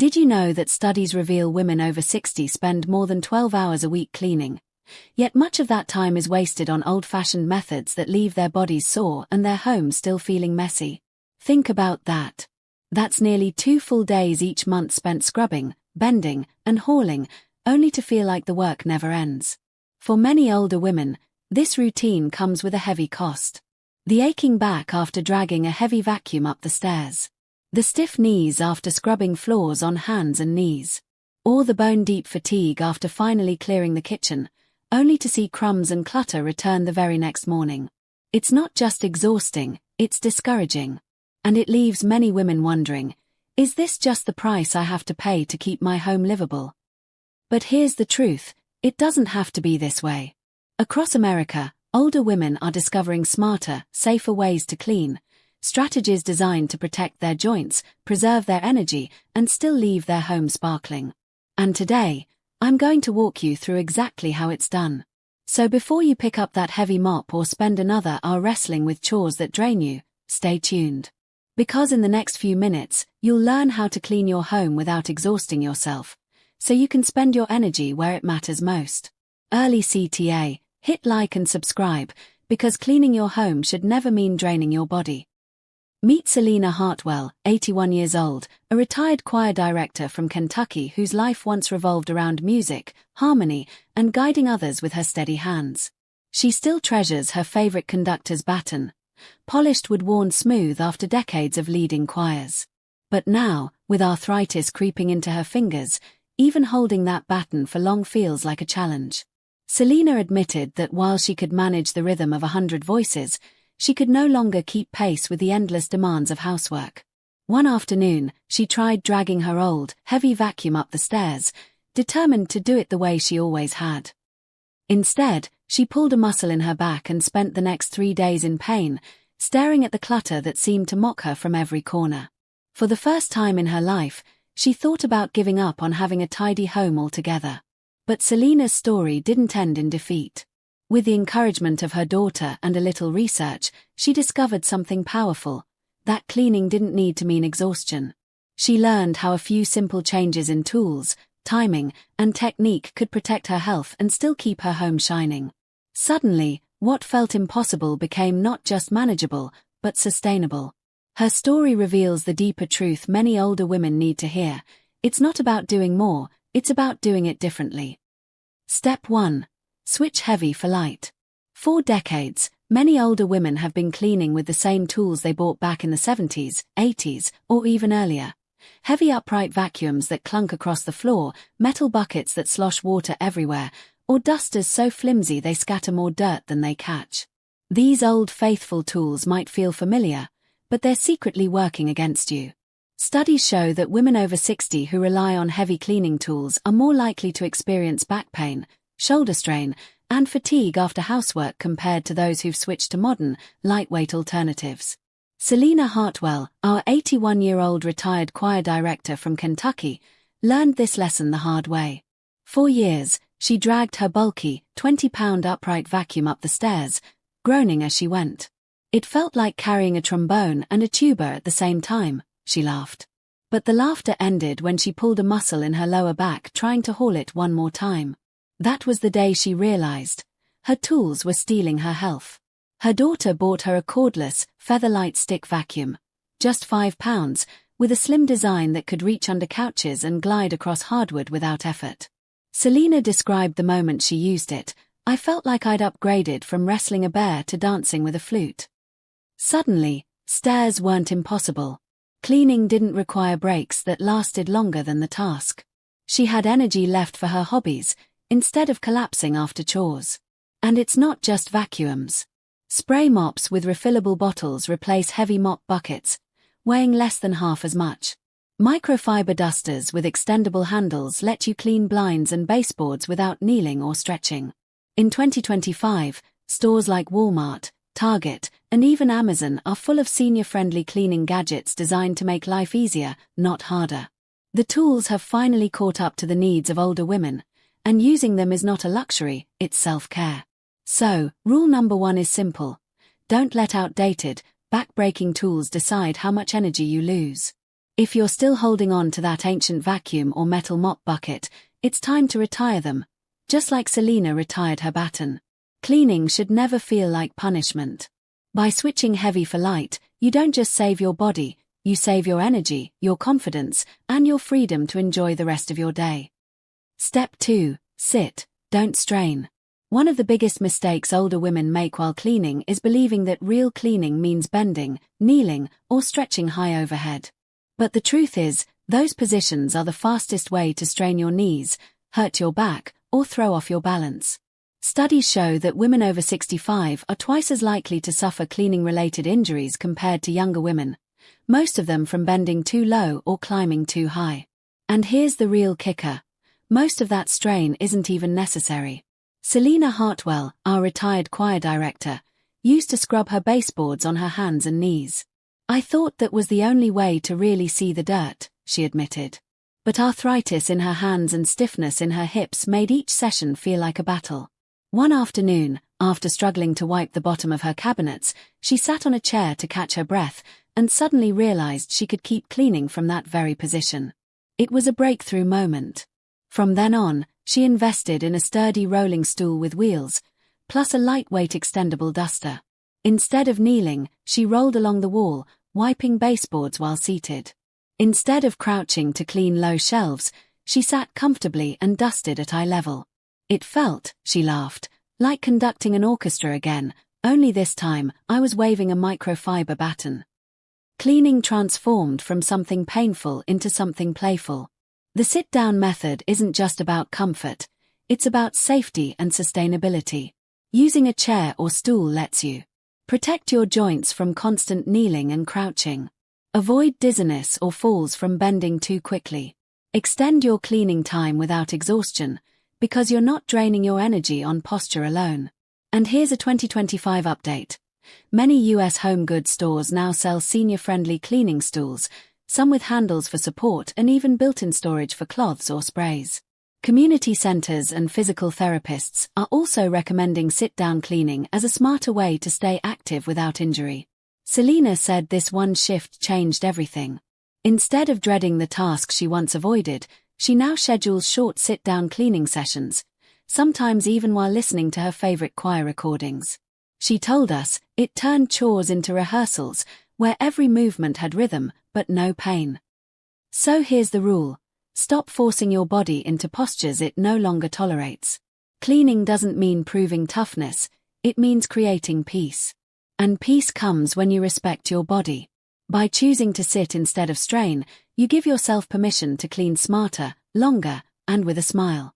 Did you know that studies reveal women over 60 spend more than 12 hours a week cleaning? Yet much of that time is wasted on old-fashioned methods that leave their bodies sore and their homes still feeling messy. Think about that. That's nearly 2 full days each month spent scrubbing, bending, and hauling, only to feel like the work never ends. For many older women, this routine comes with a heavy cost. The aching back after dragging a heavy vacuum up the stairs. The stiff knees after scrubbing floors on hands and knees. Or the bone-deep fatigue after finally clearing the kitchen, only to see crumbs and clutter return the very next morning. It's not just exhausting, it's discouraging. And it leaves many women wondering, is this just the price I have to pay to keep my home livable? But here's the truth, it doesn't have to be this way. Across America, older women are discovering smarter, safer ways to clean, strategies designed to protect their joints, preserve their energy, and still leave their home sparkling. And today, I'm going to walk you through exactly how it's done. So before you pick up that heavy mop or spend another hour wrestling with chores that drain you, stay tuned. Because in the next few minutes, you'll learn how to clean your home without exhausting yourself, so you can spend your energy where it matters most. Early CTA, hit like and subscribe, because cleaning your home should never mean draining your body. Meet Selina Hartwell, 81 years old, a retired choir director from Kentucky whose life once revolved around music, harmony, and guiding others with her steady hands. She still treasures her favorite conductor's baton, polished wood worn smooth after decades of leading choirs. But now, with arthritis creeping into her fingers, even holding that baton for long feels like a challenge. Selina admitted that while she could manage the rhythm of 100 voices, she could no longer keep pace with the endless demands of housework. One afternoon, she tried dragging her old, heavy vacuum up the stairs, determined to do it the way she always had. Instead, she pulled a muscle in her back and spent the next 3 days in pain, staring at the clutter that seemed to mock her from every corner. For the first time in her life, she thought about giving up on having a tidy home altogether. But Selina's story didn't end in defeat. With the encouragement of her daughter and a little research, she discovered something powerful, that cleaning didn't need to mean exhaustion. She learned how a few simple changes in tools, timing, and technique could protect her health and still keep her home shining. Suddenly, what felt impossible became not just manageable, but sustainable. Her story reveals the deeper truth many older women need to hear. It's not about doing more, it's about doing it differently. Step 1. Switch heavy for light. For decades, many older women have been cleaning with the same tools they bought back in the 70s, 80s, or even earlier. Heavy upright vacuums that clunk across the floor, metal buckets that slosh water everywhere, or dusters so flimsy they scatter more dirt than they catch. These old faithful tools might feel familiar, but they're secretly working against you. Studies show that women over 60 who rely on heavy cleaning tools are more likely to experience back pain, shoulder strain, and fatigue after housework compared to those who've switched to modern, lightweight alternatives. Selina Hartwell, our 81-year-old retired choir director from Kentucky, learned this lesson the hard way. For years, she dragged her bulky, 20-pound upright vacuum up the stairs, groaning as she went. It felt like carrying a trombone and a tuba at the same time, she laughed. But the laughter ended when she pulled a muscle in her lower back trying to haul it one more time. That was the day she realized her tools were stealing her health. Her daughter bought her a cordless, feather-light stick vacuum, just £5, with a slim design that could reach under couches and glide across hardwood without effort. Selina described the moment she used it. I felt like I'd upgraded from wrestling a bear to dancing with a flute. Suddenly, stairs weren't impossible. Cleaning didn't require breaks that lasted longer than the task. She had energy left for her hobbies, instead of collapsing after chores. And it's not just vacuums. Spray mops with refillable bottles replace heavy mop buckets, weighing less than half as much. Microfiber dusters with extendable handles let you clean blinds and baseboards without kneeling or stretching. In 2025, stores like Walmart, Target, and even Amazon are full of senior-friendly cleaning gadgets designed to make life easier, not harder. The tools have finally caught up to the needs of older women, and using them is not a luxury, it's self-care. So, rule number 1 is simple. Don't let outdated, back-breaking tools decide how much energy you lose. If you're still holding on to that ancient vacuum or metal mop bucket, it's time to retire them, just like Selena retired her baton. Cleaning should never feel like punishment. By switching heavy for light, you don't just save your body, you save your energy, your confidence, and your freedom to enjoy the rest of your day. Step 2. Sit, don't strain. One of the biggest mistakes older women make while cleaning is believing that real cleaning means bending, kneeling, or stretching high overhead. But the truth is, those positions are the fastest way to strain your knees, hurt your back, or throw off your balance. Studies show that women over 65 are twice as likely to suffer cleaning-related injuries compared to younger women, most of them from bending too low or climbing too high. And here's the real kicker. Most of that strain isn't even necessary. Selina Hartwell, our retired choir director, used to scrub her baseboards on her hands and knees. "I thought that was the only way to really see the dirt," she admitted. But arthritis in her hands and stiffness in her hips made each session feel like a battle. One afternoon, after struggling to wipe the bottom of her cabinets, she sat on a chair to catch her breath and suddenly realized she could keep cleaning from that very position. It was a breakthrough moment. From then on, she invested in a sturdy rolling stool with wheels, plus a lightweight extendable duster. Instead of kneeling, she rolled along the wall, wiping baseboards while seated. Instead of crouching to clean low shelves, she sat comfortably and dusted at eye level. It felt, she laughed, like conducting an orchestra again, only this time I was waving a microfiber baton. Cleaning transformed from something painful into something playful. The sit-down method isn't just about comfort, it's about safety and sustainability. Using a chair or stool lets you protect your joints from constant kneeling and crouching. Avoid dizziness or falls from bending too quickly. Extend your cleaning time without exhaustion, because you're not draining your energy on posture alone. And here's a 2025 update. Many US home goods stores now sell senior-friendly cleaning stools, some with handles for support and even built-in storage for cloths or sprays. Community centers and physical therapists are also recommending sit-down cleaning as a smarter way to stay active without injury. Selena said this one shift changed everything. Instead of dreading the task she once avoided, she now schedules short sit-down cleaning sessions, sometimes even while listening to her favorite choir recordings. She told us it turned chores into rehearsals, where every movement had rhythm, but no pain. So here's the rule. Stop forcing your body into postures it no longer tolerates. Cleaning doesn't mean proving toughness, it means creating peace. And peace comes when you respect your body. By choosing to sit instead of strain, you give yourself permission to clean smarter, longer, and with a smile.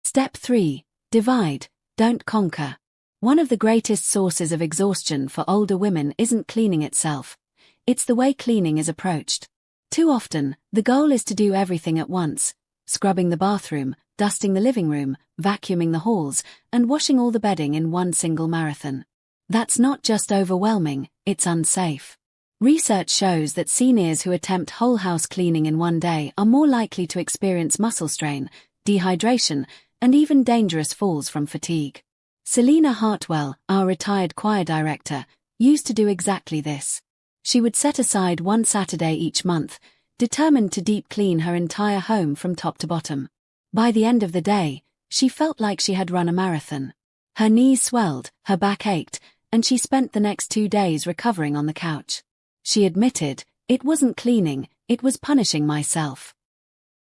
Step 3. Divide, don't conquer. One of the greatest sources of exhaustion for older women isn't cleaning itself. It's the way cleaning is approached. Too often, the goal is to do everything at once, scrubbing the bathroom, dusting the living room, vacuuming the halls, and washing all the bedding in one single marathon. That's not just overwhelming, it's unsafe. Research shows that seniors who attempt whole house cleaning in one day are more likely to experience muscle strain, dehydration, and even dangerous falls from fatigue. Selina Hartwell, our retired choir director, used to do exactly this. She would set aside one Saturday each month, determined to deep clean her entire home from top to bottom. By the end of the day, she felt like she had run a marathon. Her knees swelled, her back ached, and she spent the next 2 days recovering on the couch. She admitted, "It wasn't cleaning, it was punishing myself."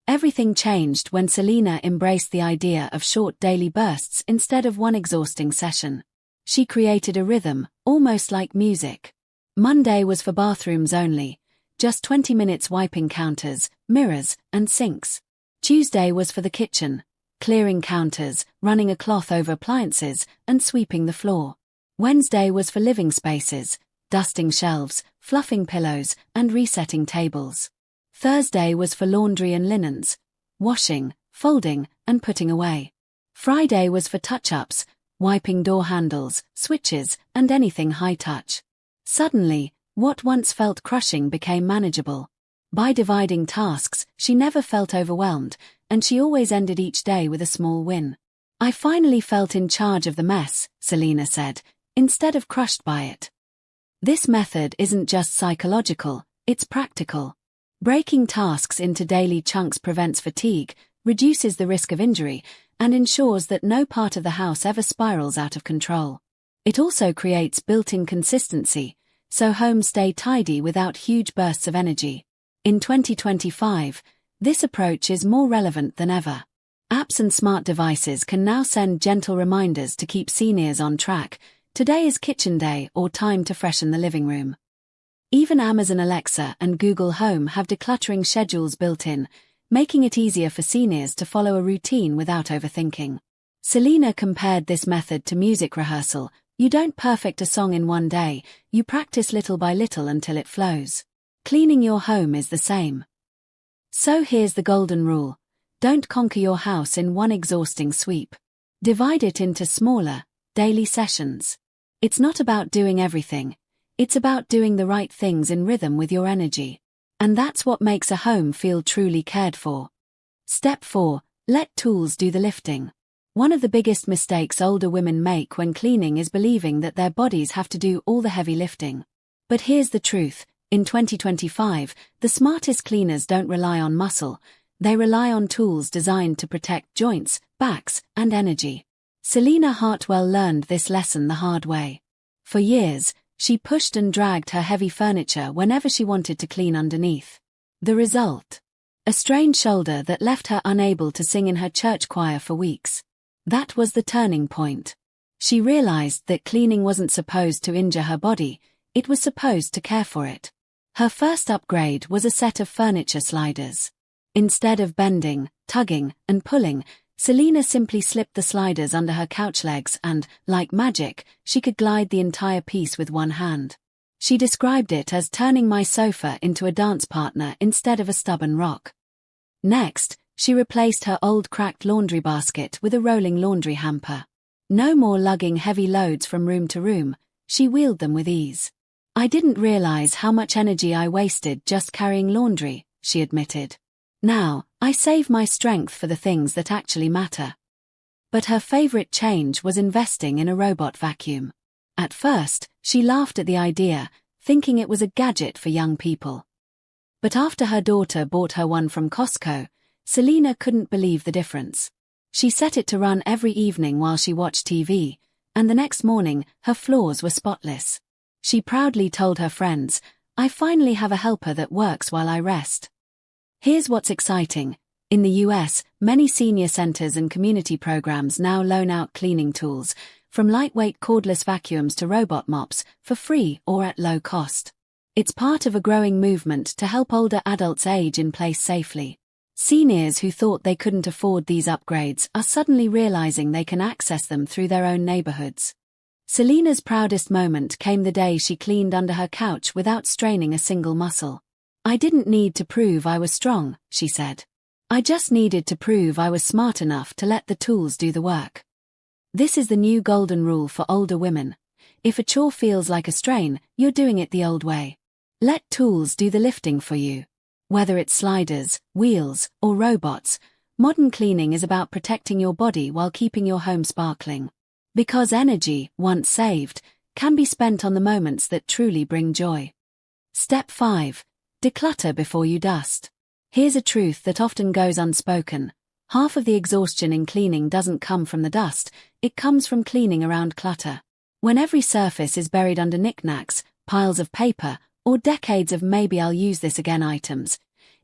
Everything changed when Selena embraced the idea of short daily bursts instead of one exhausting session. She created a rhythm, almost like music. Monday was for bathrooms only, just 20 minutes wiping counters, mirrors, and sinks. Tuesday was for the kitchen, clearing counters, running a cloth over appliances, and sweeping the floor. Wednesday was for living spaces, dusting shelves, fluffing pillows, and resetting tables. Thursday was for laundry and linens, washing, folding, and putting away. Friday was for touch-ups, wiping door handles, switches, and anything high-touch. Suddenly, what once felt crushing became manageable. By dividing tasks, she never felt overwhelmed, and she always ended each day with a small win. "I finally felt in charge of the mess," Selena said, instead of crushed by it. This method isn't just psychological, it's practical. Breaking tasks into daily chunks prevents fatigue, reduces the risk of injury, and ensures that no part of the house ever spirals out of control. It also creates built-in consistency, so homes stay tidy without huge bursts of energy. In 2025, this approach is more relevant than ever. Apps and smart devices can now send gentle reminders to keep seniors on track. Today is kitchen day or time to freshen the living room. Even Amazon Alexa and Google Home have decluttering schedules built in, making it easier for seniors to follow a routine without overthinking. Selena compared this method to music rehearsal. You don't perfect a song in one day, you practice little by little until it flows. Cleaning your home is the same. So here's the golden rule. Don't conquer your house in one exhausting sweep. Divide it into smaller, daily sessions. It's not about doing everything. It's about doing the right things in rhythm with your energy. And that's what makes a home feel truly cared for. Step 4. Let tools do the lifting. One of the biggest mistakes older women make when cleaning is believing that their bodies have to do all the heavy lifting. But here's the truth. In 2025, the smartest cleaners don't rely on muscle. They rely on tools designed to protect joints, backs, and energy. Selina Hartwell learned this lesson the hard way. For years, she pushed and dragged her heavy furniture whenever she wanted to clean underneath. The result? A strained shoulder that left her unable to sing in her church choir for weeks. That was the turning point. She realized that cleaning wasn't supposed to injure her body, it was supposed to care for it. Her first upgrade was a set of furniture sliders. Instead of bending, tugging, and pulling, Selena simply slipped the sliders under her couch legs and, like magic, she could glide the entire piece with one hand. She described it as turning my sofa into a dance partner instead of a stubborn rock. Next, she replaced her old cracked laundry basket with a rolling laundry hamper. No more lugging heavy loads from room to room, she wheeled them with ease. I didn't realize how much energy I wasted just carrying laundry, she admitted. Now, I save my strength for the things that actually matter. But her favorite change was investing in a robot vacuum. At first, she laughed at the idea, thinking it was a gadget for young people. But after her daughter bought her one from Costco, Selena couldn't believe the difference. She set it to run every evening while she watched TV, and the next morning, her floors were spotless. She proudly told her friends, "I finally have a helper that works while I rest." Here's what's exciting. In the US, many senior centers and community programs now loan out cleaning tools, from lightweight cordless vacuums to robot mops, for free or at low cost. It's part of a growing movement to help older adults age in place safely. Seniors who thought they couldn't afford these upgrades are suddenly realizing they can access them through their own neighborhoods. Selena's proudest moment came the day she cleaned under her couch without straining a single muscle. "I didn't need to prove I was strong," she said. "I just needed to prove I was smart enough to let the tools do the work." This is the new golden rule for older women. If a chore feels like a strain, you're doing it the old way. Let tools do the lifting for you. Whether it's sliders, wheels, or robots, modern cleaning is about protecting your body while keeping your home sparkling. Because energy, once saved, can be spent on the moments that truly bring joy. Step 5. Declutter before you dust. Here's a truth that often goes unspoken. Half of the exhaustion in cleaning doesn't come from the dust, it comes from cleaning around clutter. When every surface is buried under knickknacks, piles of paper, or decades of maybe I'll use this again items,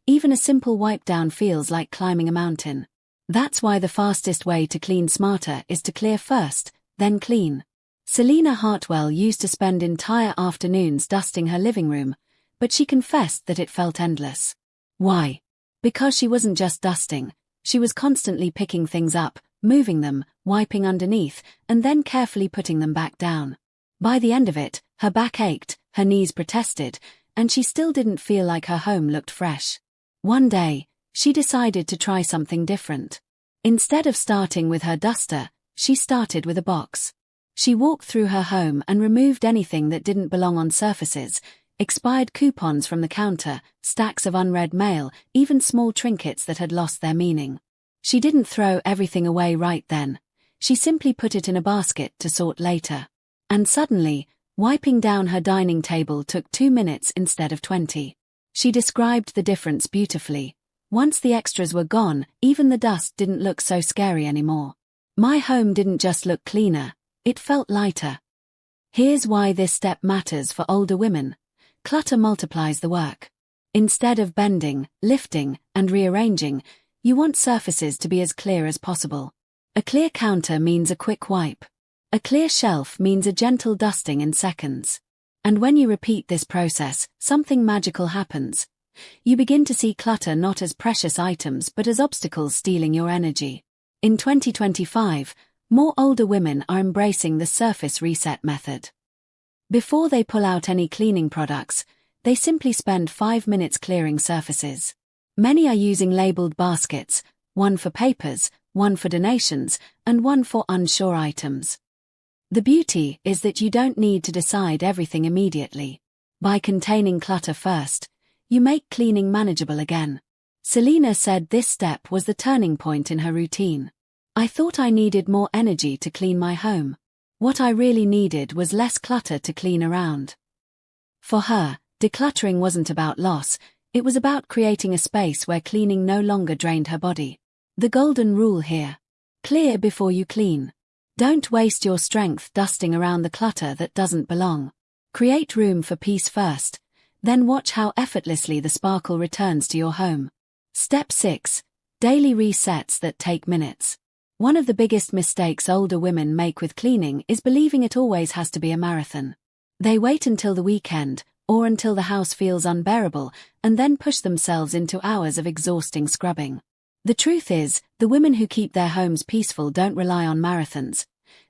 even a simple wipe down feels like climbing a mountain. That's why the fastest way to clean smarter is to clear first, then clean. Selina Hartwell used to spend entire afternoons dusting her living room, but she confessed that it felt endless. Why? Because she wasn't just dusting, she was constantly picking things up, moving them, wiping underneath, and then carefully putting them back down. By the end of it, her back ached, her knees protested, and she still didn't feel like her home looked fresh. One day, she decided to try something different. Instead of starting with her duster, she started with a box. She walked through her home and removed anything that didn't belong on surfaces, expired coupons from the counter, stacks of unread mail, even small trinkets that had lost their meaning. She didn't throw everything away right then. She simply put it in a basket to sort later. And suddenly, wiping down her dining table took 2 minutes instead of 20. She described the difference beautifully. Once the extras were gone, even the dust didn't look so scary anymore. My home didn't just look cleaner, it felt lighter. Here's why this step matters for older women. Clutter multiplies the work. Instead of bending, lifting, and rearranging, you want surfaces to be as clear as possible. A clear counter means a quick wipe. A clear shelf means a gentle dusting in seconds. And when you repeat this process, something magical happens. You begin to see clutter not as precious items but as obstacles stealing your energy. In 2025, more older women are embracing the surface reset method. Before they pull out any cleaning products, they simply spend 5 minutes clearing surfaces. Many are using labeled baskets, one for papers, one for donations, and one for unsure items. The beauty is that you don't need to decide everything immediately. By containing clutter first, you make cleaning manageable again. Selena said this step was the turning point in her routine. I thought I needed more energy to clean my home. What I really needed was less clutter to clean around. For her, decluttering wasn't about loss, it was about creating a space where cleaning no longer drained her body. The golden rule here. Clear before you clean. Don't waste your strength dusting around the clutter that doesn't belong. Create room for peace first, then watch how effortlessly the sparkle returns to your home. Step 6. Daily resets that take minutes. One of the biggest mistakes older women make with cleaning is believing it always has to be a marathon. They wait until the weekend, or until the house feels unbearable, and then push themselves into hours of exhausting scrubbing. The truth is, the women who keep their homes peaceful don't rely on marathons.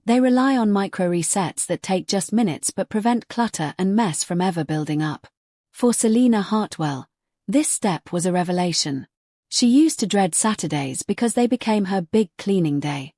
They rely on micro-resets that take just minutes but prevent clutter and mess from ever building up. For Selina Hartwell, this step was a revelation. She used to dread Saturdays because they became her big cleaning day.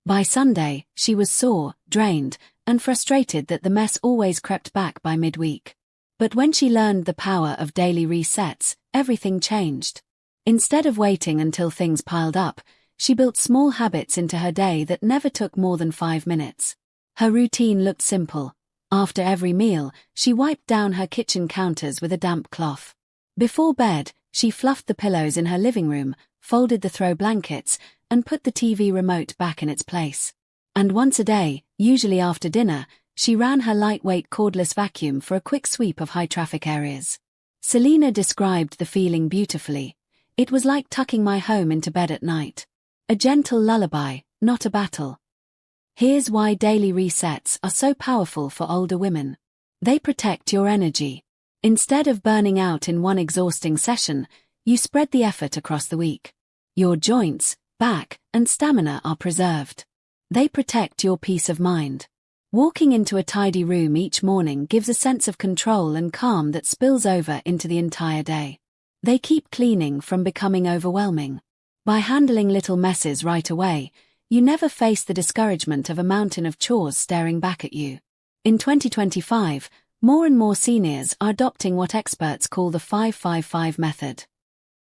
By Sunday, she was sore, drained, and frustrated that the mess always crept back by midweek. But when she learned the power of daily resets, everything changed. Instead of waiting until things piled up, she built small habits into her day that never took more than 5 minutes. Her routine looked simple. After every meal, she wiped down her kitchen counters with a damp cloth. Before bed, she fluffed the pillows in her living room, folded the throw blankets, and put the TV remote back in its place. And once a day, usually after dinner, she ran her lightweight cordless vacuum for a quick sweep of high-traffic areas. Selena described the feeling beautifully. It was like tucking my home into bed at night. A gentle lullaby, not a battle. Here's why daily resets are so powerful for older women. They protect your energy. Instead of burning out in one exhausting session, you spread the effort across the week. Your joints, back, and stamina are preserved. They protect your peace of mind. Walking into a tidy room each morning gives a sense of control and calm that spills over into the entire day. They keep cleaning from becoming overwhelming. By handling little messes right away, you never face the discouragement of a mountain of chores staring back at you. In 2025, more and more seniors are adopting what experts call the 5-5-5 method.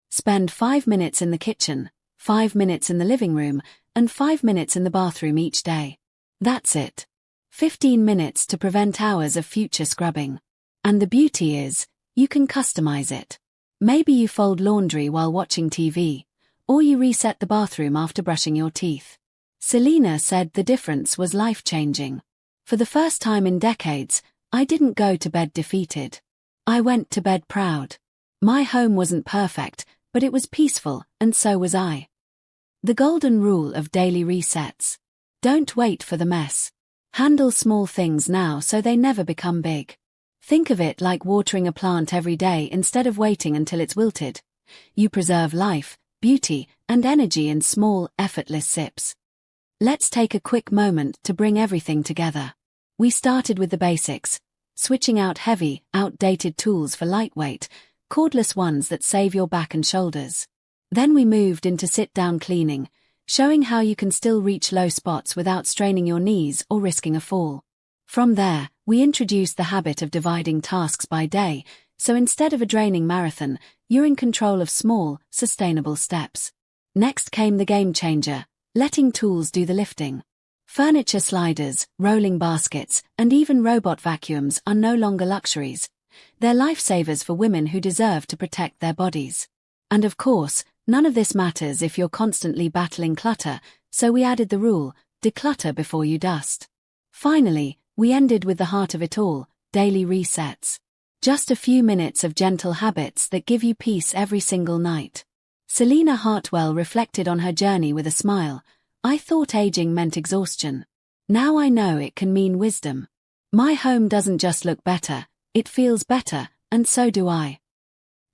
Spend 5 minutes in the kitchen, 5 minutes in the living room, and 5 minutes in the bathroom each day. That's it. 15 minutes to prevent hours of future scrubbing. And the beauty is, you can customize it. Maybe you fold laundry while watching TV, or you reset the bathroom after brushing your teeth. Selena said the difference was life-changing. For the first time in decades, I didn't go to bed defeated. I went to bed proud. My home wasn't perfect, but it was peaceful, and so was I. The golden rule of daily resets. Don't wait for the mess. Handle small things now so they never become big. Think of it like watering a plant every day instead of waiting until it's wilted. You preserve life, beauty, and energy in small, effortless sips. Let's take a quick moment to bring everything together. We started with the basics, switching out heavy, outdated tools for lightweight, cordless ones that save your back and shoulders. Then we moved into sit-down cleaning, showing how you can still reach low spots without straining your knees or risking a fall. From there, we introduced the habit of dividing tasks by day, so instead of a draining marathon, you're in control of small, sustainable steps. Next came the game changer, letting tools do the lifting. Furniture sliders, rolling baskets, and even robot vacuums are no longer luxuries. They're lifesavers for women who deserve to protect their bodies. And of course, none of this matters if you're constantly battling clutter, so we added the rule, declutter before you dust. Finally, we ended with the heart of it all, daily resets. Just a few minutes of gentle habits that give you peace every single night. Selina Hartwell reflected on her journey with a smile. I thought aging meant exhaustion. Now I know it can mean wisdom. My home doesn't just look better, it feels better, and so do I.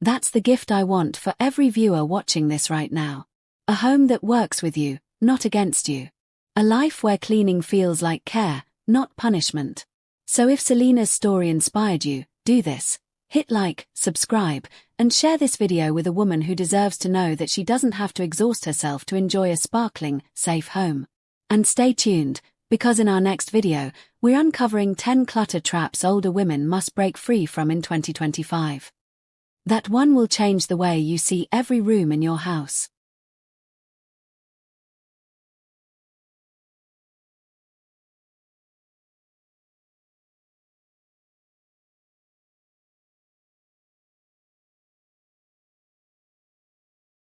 That's the gift I want for every viewer watching this right now. A home that works with you, not against you. A life where cleaning feels like care, not punishment. So if Selina's story inspired you, do this. Hit like, subscribe, and share this video with a woman who deserves to know that she doesn't have to exhaust herself to enjoy a sparkling, safe home. And stay tuned, because in our next video, we're uncovering 10 clutter traps older women must break free from in 2025. That one will change the way you see every room in your house.